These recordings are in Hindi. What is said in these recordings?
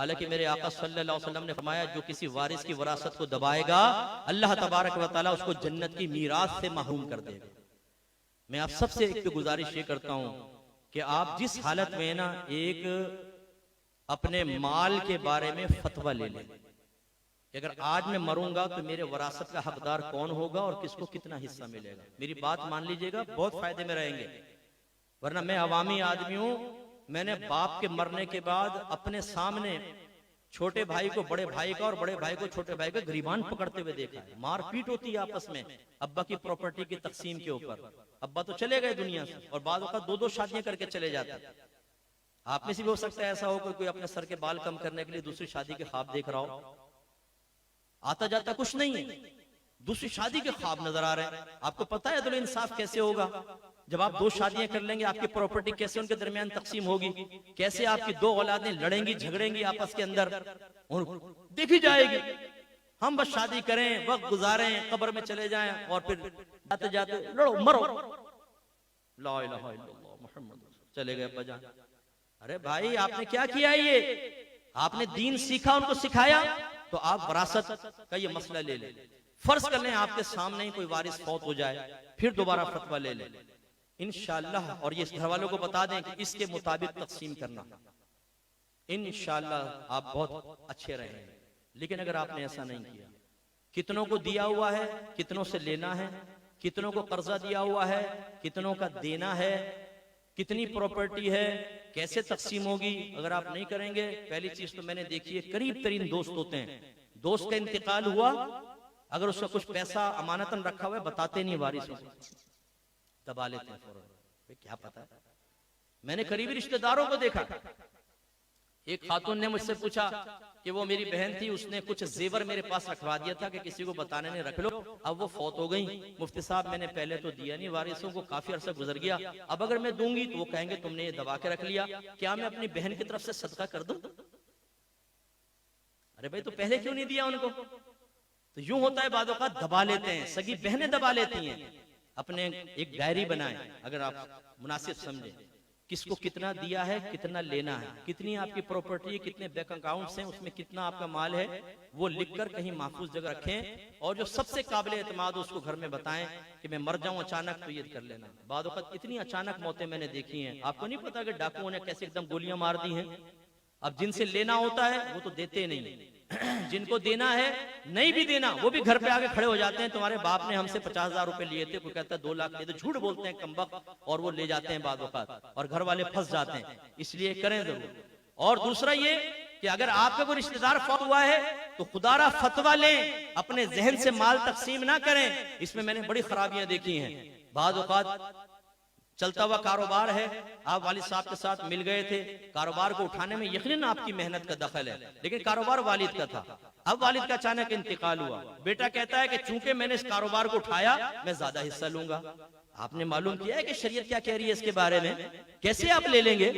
हालांकि मेरे आका सल्लल्लाहु अलैहि वसल्लम ने फरमाया, जो किसी वारिस की विरासत को दबाएगा अल्लाह तबारक व तआला उसको जन्नत की मीरास से महरूम कर देगा। मैं आप सबसे एक गुजारिश ये करता हूं कि आप जिस हालत में ना एक अपने माल के बारे में फतवा ले लें कि अगर आज मैं मरूंगा तो मेरे वरासत का हकदार कौन होगा और किसको कितना हिस्सा मिलेगा। मेरी बात मान लीजिएगा, बहुत फायदे में रहेंगे। वरना मैं अवामी आदमी हूं, मैंने बाप के मरने के बाद अपने सामने छोटे भाई को बड़े भाई का और बड़े भाई को छोटे भाई का गिरीबान पकड़ते हुए देखा है। मारपीट होती है आपस में अब्बा की प्रॉपर्टी की तकसीम के ऊपर। अब्बा तो चले गए दुनिया से और बाद वक्त दो दो शादियां करके चले जाते हैं। आप में से भी हो सकता है ऐसा हो कोई अपने सर के बाल कम करने के लिए दूसरी शादी के ख्वाब देख रहा हो। आता जाता कुछ नहीं है, दूसरी शादी के ख्वाब नजर आ रहे हैं। आपको पता है अदल इंसाफ कैसे होगा? जब आप दो शादियां कर लेंगे, आपकी प्रॉपर्टी कैसे उनके दरमियान तकसीम होगी, कैसे आपकी दो औलादें लड़ेंगी झगड़ेंगी आपस के अंदर, और देखी जाएगी। हम बस शादी करें, वक्त गुजारें, कब्र में चले जाएं और फिर जाते जाते लड़ो मरो, ला इलाहा इल्लल्लाह मुहम्मद, चले गए अब्बा जान। अरे भाई आपने क्या किया? ये आपने दीन सीखा, उनको सिखाया, तो आप वरासत का ये मसला ले लें। फर्ज कर लें आपके सामने ही कोई वारिस फौत हो जाए, फिर दोबारा फतवा ले लें इंशाअल्लाह, और ये घर वालों को बता दें कि इसके मुताबिक तकसीम करना, इंशाअल्लाह आप बहुत अच्छे रहेंगे। लेकिन अगर आपने ऐसा नहीं किया, कितनों को दिया हुआ है, कितनों से लेना है, कितनों को कर्जा दिया हुआ है, कितनों का देना है, कितनी प्रॉपर्टी है, कैसे तकसीम होगी, अगर आप नहीं करेंगे। पहली चीज तो मैंने देखी है, करीब तरीन दोस्त होते हैं, दोस्त का इंतकाल हुआ, अगर उसका कुछ पैसा अमानतन रखा हुआ है बताते नहीं वारिसों को, दबा लेते हैं फौरन। क्या पता है, मैंने करीबी रिश्तेदारों को देखा। एक खातून ने मुझसे पूछा कि वो मेरी बहन थी, उसने कुछ जेवर मेरे पास रखवा दिया था कि किसी को बताने नहीं, रख लो। अब वो फौत हो गई। मुफ्ती साहब मैंने पहले तो दिया नहीं, वारिसों को काफी अरसा गुजर गया, अब अगर मैं दूंगी तो वो कहेंगे तुमने ये दबा के रख लिया, क्या मैं अपनी बहन की तरफ से सदका कर दूं? अरे भाई तो पहले क्यों नहीं दिया उनको? तो यूं होता है, बादों का दबा लेते हैं, सगी बहनें दबा लेती हैं। अपने एक डायरी बनाएं, अगर आप मुनासिब समझें, किसको कितना दिया है, कितना लेना है, कितनी आपकी प्रॉपर्टी है, कितने बैंक अकाउंट्स हैं, उसमें कितना आपका माल है, वो लिखकर कहीं महफूज जगह रखें। और जो सबसे काबिल एतमाद हो उसको घर में बताएं कि मैं मर जाऊं अचानक तो ये कर लेना। बाद वक्त इतनी अचानक मौतें मैंने देखी हैं, आपको नहीं पता कि डाकुओं ने कैसे एकदम गोलियां मार दी हैं। अब जिनसे लेना होता है वो तो देते नहीं, जिनको देना है नहीं भी देना, वो भी घर पे आके खड़े हो जाते हैं, तुम्हारे बाप ने हमसे 50,000 रुपए लिए थे, कोई कहता है 2 लाख लिए थे, झूठ बोलते हैं कमबख्त, और वो ले जाते हैं बाद वक्त, और घर वाले फंस जाते हैं। इसलिए करें जरूर। और दूसरा ये कि अगर आपका कोई रिश्तेदार फौत हुआ है तो खुदारा फतवा लें, अपने जहन से माल तकसीम ना करें। इसमें मैंने बड़ी खराबियां देखी हैं। बाद वक्त चलता हुआ कारोबार है, आप वालिद साहब के साथ मिल गए थे, कारोबार को उठाने में यकीनन आपकी मेहनत का दखल है, लेकिन कारोबार वालिद का था। अब वालिद का अचानक इंतकाल हुआ, बेटा कहता है कि चूंकि मैंने इस कारोबार को उठाया मैं ज्यादा हिस्सा लूंगा। आपने मालूम किया है कि शरीयत क्या कह रही है इसके बारे में? कैसे आप ले लेंगे?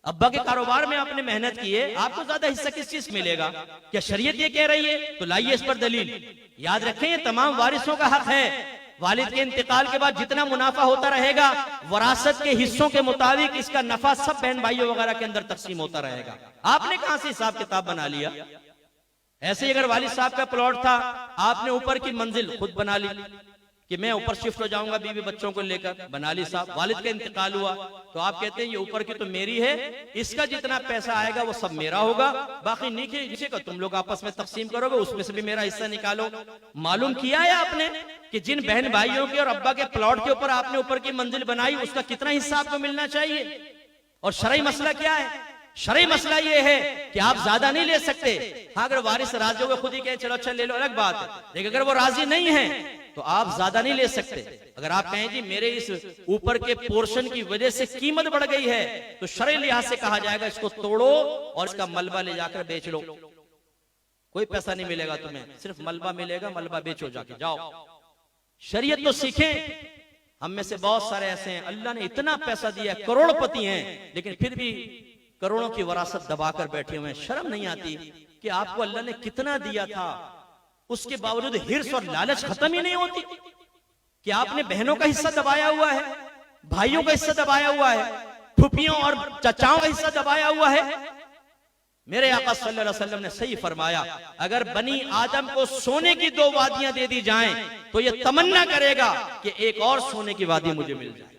अब्बा के कारोबार में आपने मेहनत की है, आपको ज्यादा हिस्सा किस चीज मिलेगा? क्या शरीयत ये कह रही है? तो लाइए इस पर दलील। याद रखें, ये तमाम वारिसों का हक है। वालिद के इंतकाल के बाद जितना मुनाफा होता रहेगा, वरासत के हिस्सों के मुताबिक इसका नफा सब बहन भाइयों वगैरह के अंदर तकसीम होता रहेगा। आपने कहां से हिसाब किताब बना लिया? ऐसे ही अगर वालिद साहब का प्लॉट था, आपने ऊपर की मंजिल खुद बना ली कि मैं ऊपर शिफ्ट हो जाऊंगा बीवी बच्चों को लेकर, बना ली साहब। वालिद का इंतकाल हुआ तो आप कहते हैं ये ऊपर की तो मेरी है, इसका जितना पैसा आएगा वो सब मेरा होगा, बाकी नीचे का तुम लोग आपस में तकसीम करोगे, उसमें से भी मेरा हिस्सा निकालो। मालूम किया है आपने कि जिन बहन भाइयों के और अब्बा के प्लॉट के ऊपर आपने ऊपर की मंजिल बनाई, उसका कितना हिस्सा आपको मिलना चाहिए? और शरई मसला क्या है? शरई मसला ये है कि आप ज्यादा नहीं ले सकते। हाँ, अगर वारिस राजी हो खुद ही कहे चलो अच्छा ले लो, अलग बात है, लेकिन अगर वो राजी नहीं है तो आप ज्यादा नहीं ले सकते। अगर आप कहें जी मेरे इस ऊपर के पोर्शन की वजह से कीमत बढ़ गई है, तो शरई लिहाज से कहा जाएगा इसको तोड़ो और इसका मलबा ले जाकर बेच लो। कोई पैसा नहीं मिलेगा तुम्हें, सिर्फ मलबा मिलेगा, मलबा बेचो जाके, जाओ। शरीयत तो सीखें। हम में से बहुत सारे ऐसे हैं, अल्लाह ने इतना पैसा दिया, करोड़पति हैं, लेकिन फिर भी करोड़ों की वरासत दबाकर बैठे हुए हैं। शर्म नहीं आती कि आपको अल्लाह ने कितना दिया था, उसके बावजूद हिर्स और लालच खत्म ही नहीं होती कि आपने बहनों का हिस्सा दबाया हुआ है, भाइयों का हिस्सा दबाया हुआ है, फुफियों और चचाओं का हिस्सा दबाया हुआ है। मेरे आका सल्लल्लाहु अलैहि वसल्लम ने सही फरमाया, अगर बनी आदम को सोने की 2 वादियां दे दी जाएं तो ये तमन्ना करेगा कि एक और सोने की वादी मुझे मिल जाए।